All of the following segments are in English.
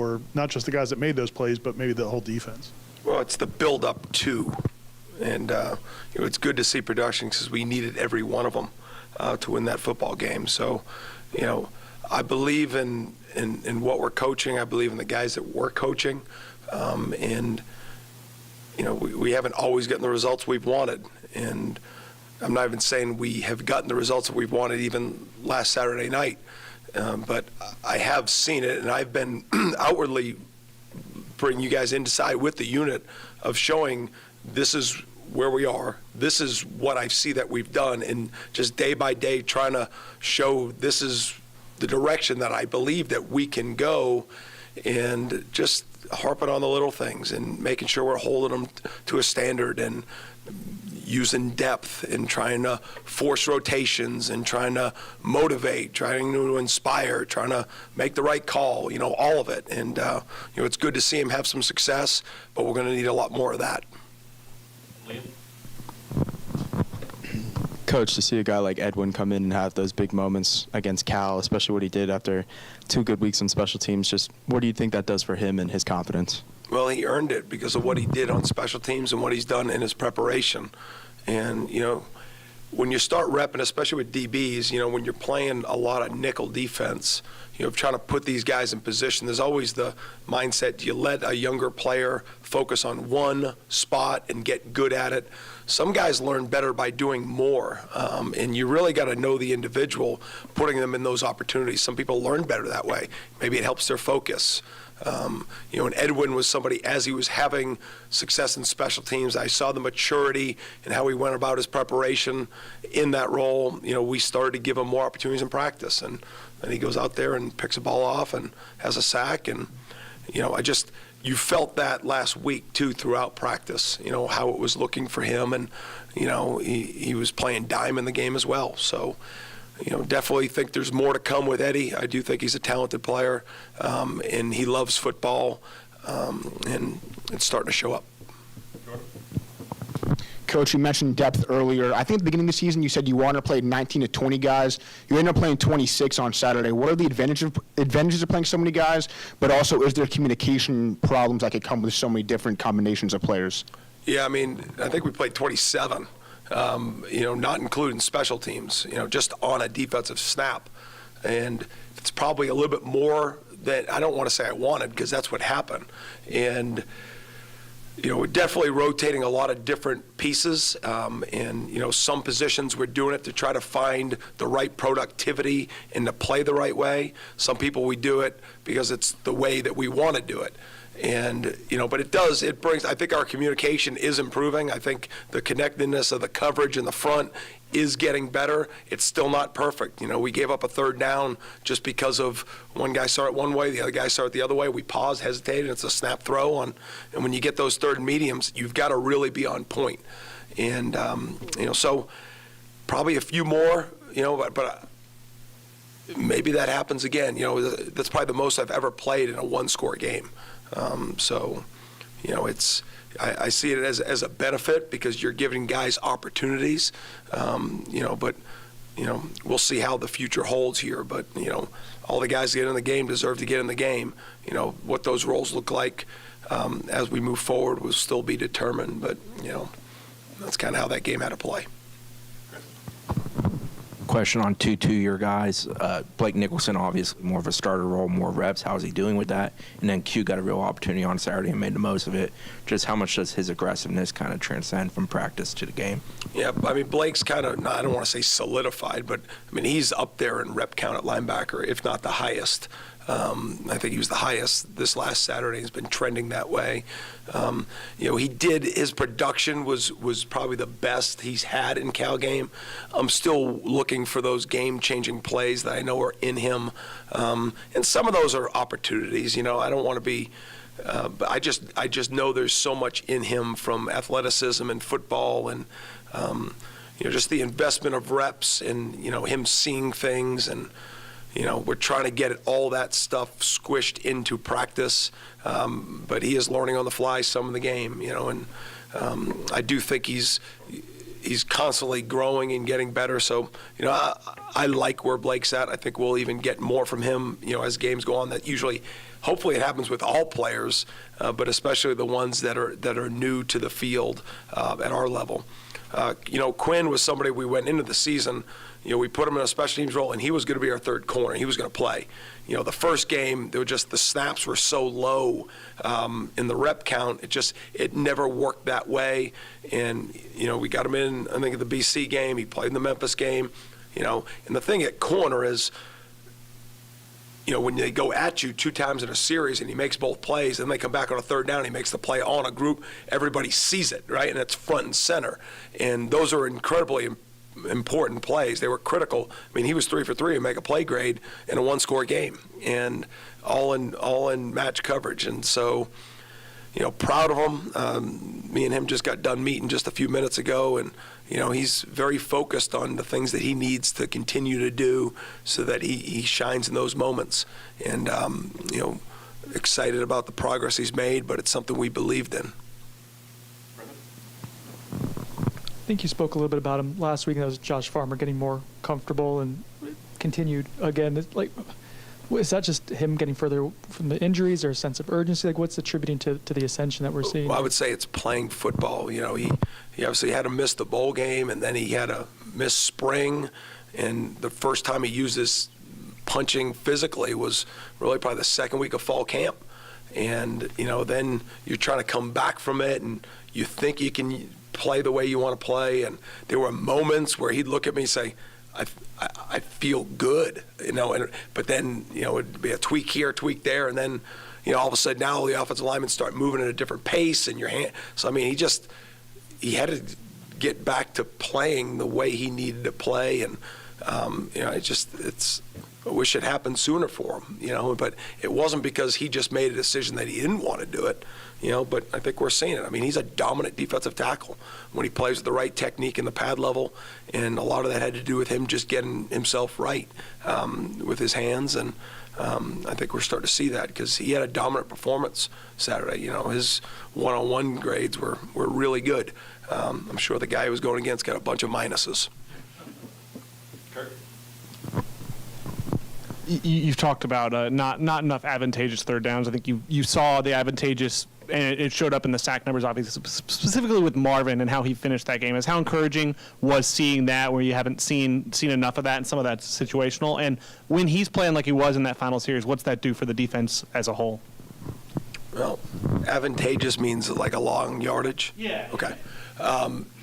for not just the guys that made those plays, but maybe the whole defense? Well, it's the build-up to, and it's good to see production because we needed every one of them to win that football game. So, I believe in what we're coaching. I believe in the guys that we're coaching, and we haven't always gotten the results we've wanted, and I'm not even saying we have gotten the results that we've wanted even last Saturday night, but I have seen it, and I've been outwardly bringing you guys inside with the unit of showing this is where we are, this is what I see that we've done, and just day by day trying to show this is the direction that I believe that we can go, and just harping on the little things and making sure we're holding them to a standard and using depth and trying to force rotations and trying to motivate, trying to inspire, trying to make the right call, all of it. And, it's good to see him have some success, but we're going to need a lot more of that. Coach, to see a guy like Edwin come in and have those big moments against Cal, especially what he did after 2 good weeks on special teams, just what do you think that does for him and his confidence? Well, he earned it because of what he did on special teams and what he's done in his preparation. And, when you start repping, especially with DBs, when you're playing a lot of nickel defense, trying to put these guys in position, there's always the mindset, do you let a younger player focus on one spot and get good at it? Some guys learn better by doing more, and you really got to know the individual, putting them in those opportunities. Some people learn better that way. Maybe it helps their focus. And Edwin was somebody, as he was having success in special teams, I saw the maturity and how he went about his preparation in that role. We started to give him more opportunities in practice, and then he goes out there and picks a ball off and has a sack, and you felt that last week too throughout practice, how it was looking for him, and he was playing dime in the game as well. So definitely think there's more to come with Eddie. I do think he's a talented player, and he loves football, and it's starting to show up. Coach, you mentioned depth earlier. I think at the beginning of the season you said you wanted to play 19 to 20 guys. You ended up playing 26 on Saturday. What are the advantages of playing so many guys, but also is there communication problems that could come with so many different combinations of players? Yeah, I think we played 27. Not including special teams, just on a defensive snap. And it's probably a little bit more than, I don't want to say I wanted, because that's what happened. And, we're definitely rotating a lot of different pieces. And, some positions we're doing it to try to find the right productivity and to play the right way. Some people we do it because it's the way that we want to do it. And, but it brings, I think our communication is improving. I think the connectedness of the coverage in the front is getting better. It's still not perfect. We gave up a third down just because of one guy saw it one way, the other guy saw it the other way. We paused, hesitated, it's a snap throw on. And when you get those third mediums, you've got to really be on point. And, so probably a few more, but maybe that happens again. That's probably the most I've ever played in a one-score game. I see it as a benefit because you're giving guys opportunities, but we'll see how the future holds here. But, all the guys that get in the game deserve to get in the game. What those roles look like as we move forward will still be determined. But, that's kind of how that game had to play. Question on your guys. Blake Nicholson, obviously more of a starter role, more reps. How is he doing with that? And then Q got a real opportunity on Saturday and made the most of it. Just how much does his aggressiveness kind of transcend from practice to the game? Yeah, Blake's kind of, I don't want to say solidified, but he's up there in rep count at linebacker, if not the highest. I think he was the highest this last Saturday. He's been trending that way. His production was probably the best he's had in Cal game. I'm still looking for those game-changing plays that I know are in him. And some of those are opportunities. I don't want to be but I just know there's so much in him from athleticism and football and just the investment of reps and him seeing things, and we're trying to get all that stuff squished into practice, but he is learning on the fly some of the game, and I do think he's constantly growing and getting better. So, I like where Blake's at. I think we'll even get more from him, as games go on. That usually hopefully it happens with all players, but especially the ones that are new to the field at our level. Quinn was somebody we went into the season. We put him in a special teams role, and he was going to be our third corner. He was going to play. The first game, the snaps were so low in the rep count. It never worked that way. And we got him in, I think, at the BC game. He played in the Memphis game. And the thing at corner is, when they go at you 2 times in a series and he makes both plays, and they come back on a third down, he makes the play all in a group, everybody sees it, right? And it's front and center. And those are incredibly important plays. They were critical. I mean, he was 3 for 3 and make a play grade in a 1-score game, and all in match coverage. And so, proud of him. Me and him just got done meeting just a few minutes ago, and he's very focused on the things that he needs to continue to do so that he shines in those moments. And excited about the progress he's made, but it's something we believed in. I think you spoke a little bit about him last week, and that was Josh Farmer getting more comfortable and continued again. Is that just him getting further from the injuries, or a sense of urgency? What's attributing to the ascension that we're seeing? Well, I would say it's playing football. He obviously had to miss the bowl game, and then he had a miss spring. And the first time he used his punching physically was really probably the second week of fall camp. And, then you're trying to come back from it, and you think you can play the way you want to play. And there were moments where he'd look at me and say, I feel good, but then, it'd be a tweak here, tweak there, and then, all of a sudden now the offensive linemen start moving at a different pace, and your hand. So, I mean, he had to get back to playing the way he needed to play, and, I wish it happened sooner for him, but it wasn't because he just made a decision that he didn't want to do it, but I think we're seeing it. I mean, he's a dominant defensive tackle when he plays with the right technique in the pad level, and a lot of that had to do with him just getting himself right with his hands, and I think we're starting to see that because he had a dominant performance Saturday. His one-on-one grades were really good. I'm sure the guy he was going against got a bunch of minuses. You've talked about not enough advantageous third downs. I think you saw the advantageous, and it showed up in the sack numbers, obviously, specifically with Marvin and how he finished that game. How encouraging was seeing that, where you haven't seen enough of that, and some of that's situational. And when he's playing like he was in that final series, what's that do for the defense as a whole? Well, advantageous means like a long yardage? Yeah. Okay.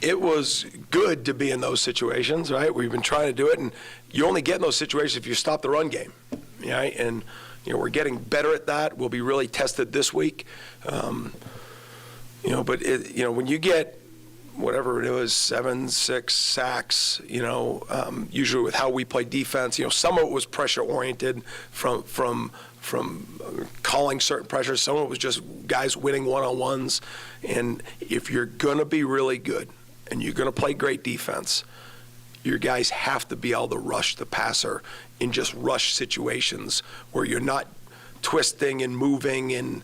It was good to be in those situations, right? We've been trying to do it, and you only get in those situations if you stop the run game, right? And, we're getting better at that. We'll be really tested this week. But, when you get whatever it was, 7, 6 sacks, usually with how we play defense, some of it was pressure-oriented from calling certain pressures. Some of it was just guys winning one-on-ones. And if you're going to be really good and you're going to play great defense, your guys have to be able to rush the passer in just rush situations where you're not twisting and moving. And,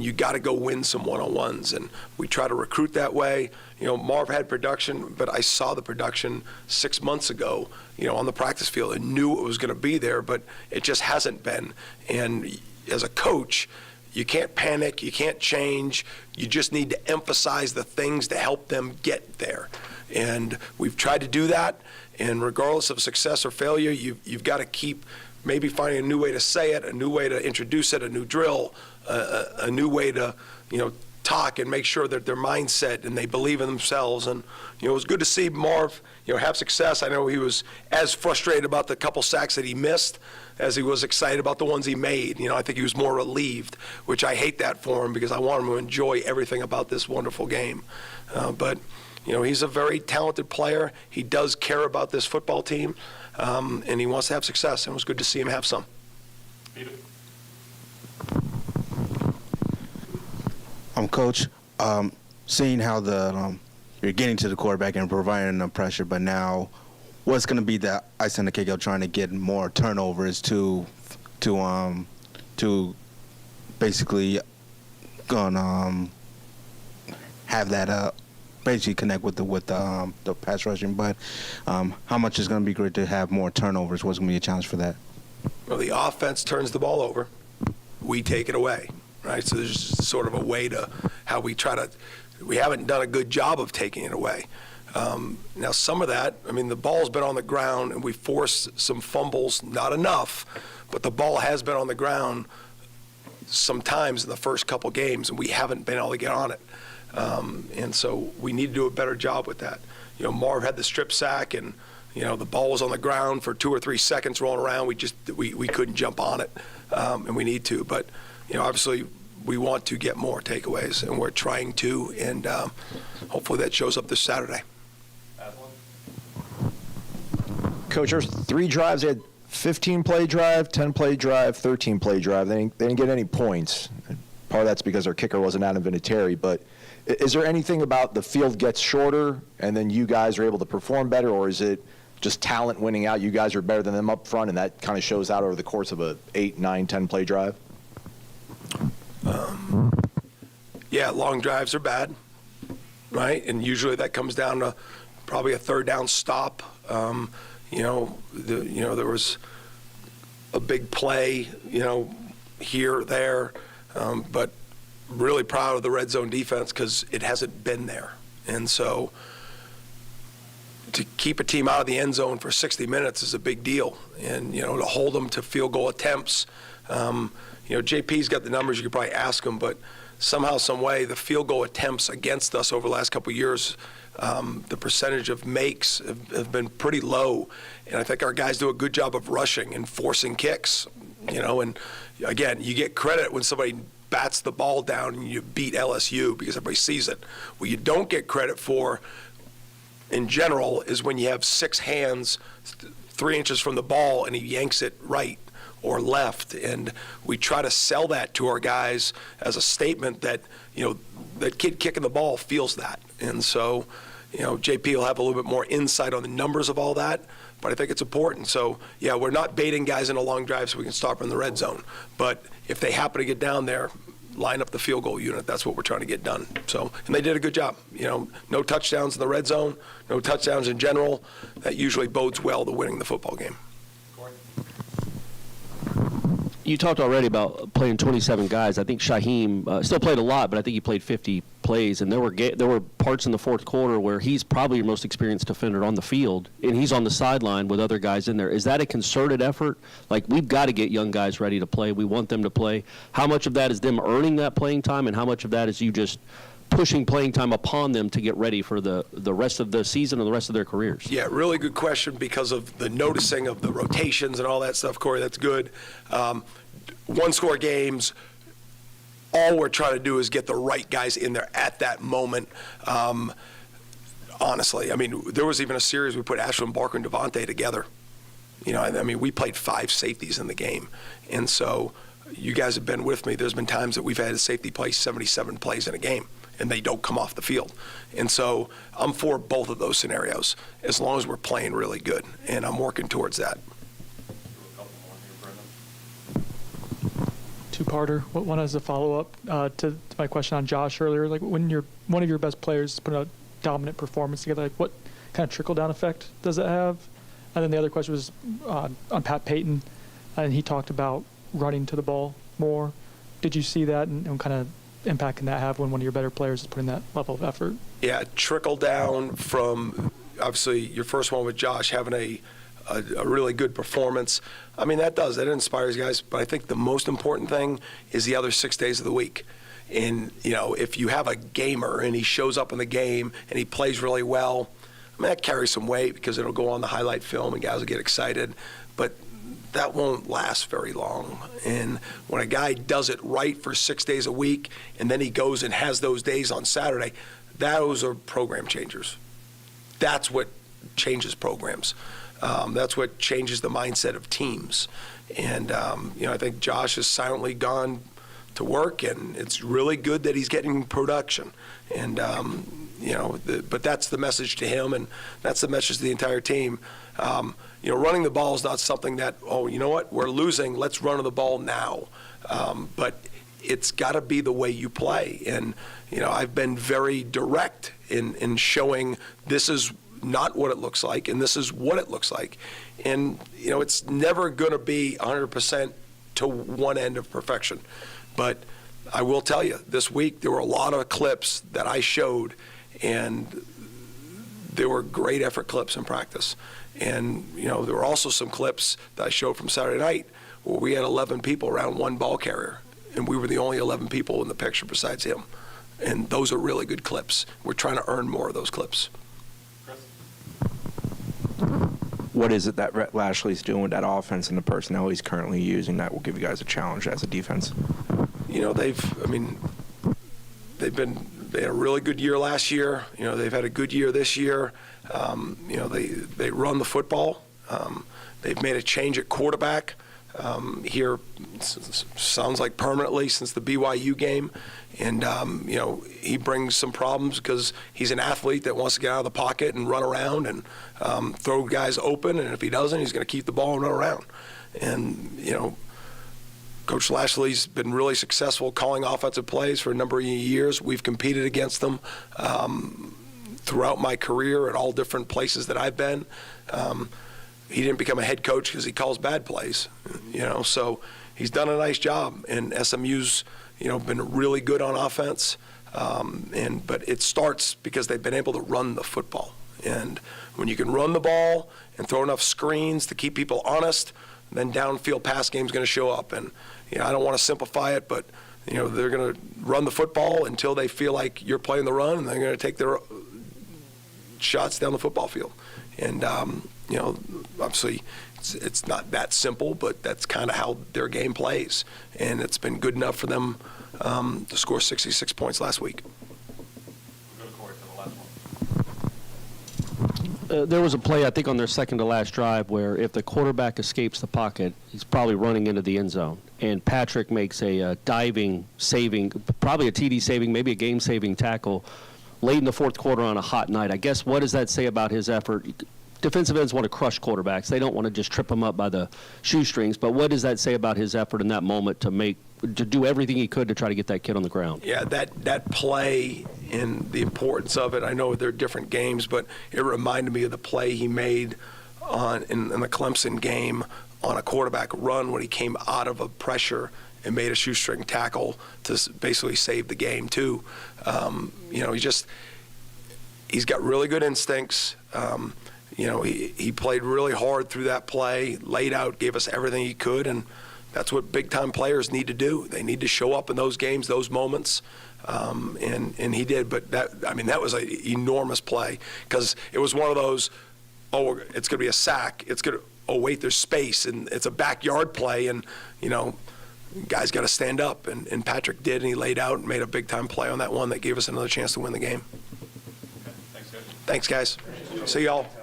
you got to go win some one-on-ones. And we try to recruit that way. Marv had production, but I saw the production 6 months ago, on the practice field, and knew it was going to be there, but it just hasn't been. And as a coach, you can't panic, you can't change. You just need to emphasize the things to help them get there. And we've tried to do that, and regardless of success or failure, you've got to keep maybe finding a new way to say it, a new way to introduce it, a new drill, a new way to, talk and make sure that their mindset and they believe in themselves. And, it was good to see Marv, have success. I know he was as frustrated about the couple sacks that he missed as he was excited about the ones he made. I think he was more relieved, which I hate that for him because I want him to enjoy everything about this wonderful game. But he's a very talented player. He does care about this football team, and he wants to have success, and it was good to see him have some. Coach, seeing how you're getting to the quarterback and providing them pressure, but now what's going to be the ice on the cake of trying to get more turnovers to basically gonna have that basically connect with the pass rushing. But how much is going to be great to have more turnovers? What's going to be a challenge for that? Well, the offense turns the ball over. we take it away, right? So there's sort of a way to how we haven't done a good job of taking it away. Now, some of that, I mean, the ball's been on the ground, and we forced some fumbles, not enough, but the ball has been on the ground sometimes in the first couple games, and we haven't been able to get on it. And so we need to do a better job with that. Marv had the strip sack, and, the ball was on the ground for 2 or 3 seconds rolling around. We couldn't jump on it, and we need to. But, obviously, we want to get more takeaways, and we're trying to, and hopefully that shows up this Saturday. Coach, there's 3 drives. They had 15-play drive, 10-play drive, 13-play drive. They didn't get any points. Part of that's because their kicker wasn't Adam Vinatieri. But is there anything about the field gets shorter and then you guys are able to perform better, or is it just talent winning out? You guys are better than them up front, and that kind of shows out over the course of a 8, 9, 10-play drive? Yeah, long drives are bad, right? And usually that comes down to probably a third down stop. There was a big play, here, there, but really proud of the red zone defense because it hasn't been there. And so to keep a team out of the end zone for 60 minutes is a big deal. And, to hold them to field goal attempts, JP's got the numbers, you could probably ask him, but somehow, some way, the field goal attempts against us over the last couple of years, the percentage of makes have been pretty low. And I think our guys do a good job of rushing and forcing kicks, and again, you get credit when somebody bats the ball down and you beat LSU because everybody sees it. What you don't get credit for in general is when you have 6 hands 3 inches from the ball and he yanks it right or left, and we try to sell that to our guys as a statement that, that kid kicking the ball feels that. And so, JP will have a little bit more insight on the numbers of all that, but I think it's important. So, yeah, we're not baiting guys in a long drive so we can stop in the red zone. But if they happen to get down there, line up the field goal unit. That's what we're trying to get done. So, and they did a good job. No touchdowns in the red zone, no touchdowns in general. That usually bodes well to winning the football game. You talked already about playing 27 guys. I think Shaheem still played a lot, but I think he played 50 plays. And there were parts in the fourth quarter where he's probably your most experienced defender on the field, and he's on the sideline with other guys in there. Is that a concerted effort? Like, we've got to get young guys ready to play. We want them to play. How much of that is them earning that playing time, and how much of that is you just pushing playing time upon them to get ready for the rest of the season and the rest of their careers? Yeah, really good question because of the noticing of the rotations and all that stuff, Corey. That's good. One-score games, all we're trying to do is get the right guys in there at that moment. Honestly, I mean, there was even a series we put Ashland Barker and Devontae together. We played 5 safeties in the game. And so you guys have been with me. There's been times that we've had a safety play 77 plays in a game, and they don't come off the field. And so I'm for both of those scenarios as long as we're playing really good, and I'm working towards that. Two-parter. One as a follow-up to my question on Josh earlier. Like, when one of your best players put a dominant performance together, like, what kind of trickle-down effect does it have? And then the other question was on Pat Payton, and he talked about running to the ball more. Did you see that, and what kind of impact can that have when one of your better players is putting that level of effort? Yeah, trickle down from, obviously, your first one with Josh having a really good performance. I mean, that inspires guys, but I think the most important thing is the other 6 days of the week. And, if you have a gamer and he shows up in the game and he plays really well, I mean, that carries some weight because it'll go on the highlight film and guys will get excited, but that won't last very long. And when a guy does it right for 6 days a week and then he goes and has those days on Saturday, those are program changers. That's what changes programs. That's what changes the mindset of teams. And, I think Josh has silently gone to work, and it's really good that he's getting production. And, but that's the message to him, and that's the message to the entire team. Running the ball is not something that, we're losing, let's run the ball now. But it's got to be the way you play. And, I've been very direct in showing this is not what it looks like, and this is what it looks like. And, it's never going to be 100% to one end of perfection. But I will tell you, this week there were a lot of clips that I showed, and there were great effort clips in practice. And, you know, there were also some clips that I showed from Saturday night where we had 11 people around one ball carrier, and we were the only 11 people in the picture besides him. And those are really good clips. We're trying to earn more of those clips. What is it that Rhett Lashley's doing with that offense and the personnel he's currently using that will give you guys a challenge as a defense? You know, they had a really good year last year. You know, they've had a good year this year. You know, they run the football. They've made a change at quarterback here, sounds like permanently since the BYU game. And, you know, he brings some problems because he's an athlete that wants to get out of the pocket and run around and throw guys open. And if he doesn't, he's going to keep the ball and run around. And, you know, Coach Lashley's been really successful calling offensive plays for a number of years. We've competed against them throughout my career at all different places that I've been. He didn't become a head coach because he calls bad plays, you know. So he's done a nice job, and SMU's, you know, been really good on offense. But it starts because they've been able to run the football. And when you can run the ball and throw enough screens to keep people honest, then downfield pass game's going to show up. And you know, I don't want to simplify it, but you know, they're going to run the football until they feel like you're playing the run, and they're going to take their shots down the football field. And you know, obviously, it's not that simple, but that's kind of how their game plays, and it's been good enough for them to score 66 points last week. There was a play, I think, on their second to last drive where if the quarterback escapes the pocket, he's probably running into the end zone. And Patrick makes a diving, saving, probably a TD saving, maybe a game-saving tackle late in the fourth quarter on a hot night. I guess what does that say about his effort? Defensive ends want to crush quarterbacks. They don't want to just trip them up by the shoestrings. But what does that say about his effort in that moment to do everything he could to try to get that kid on the ground? Yeah, that play and the importance of it, I know they're different games, but it reminded me of the play he made in the Clemson game on a quarterback run when he came out of a pressure and made a shoestring tackle to basically save the game too. You know, he's got really good instincts. You know, he played really hard through that play, laid out, gave us everything he could, and that's what big-time players need to do. They need to show up in those games, those moments, and he did. But that was an enormous play because it was one of those, oh, it's going to be a sack. Oh, wait, there's space, and it's a backyard play, and, you know, guys got to stand up, and Patrick did, and he laid out and made a big-time play on that one that gave us another chance to win the game. Thanks, guys. See y'all.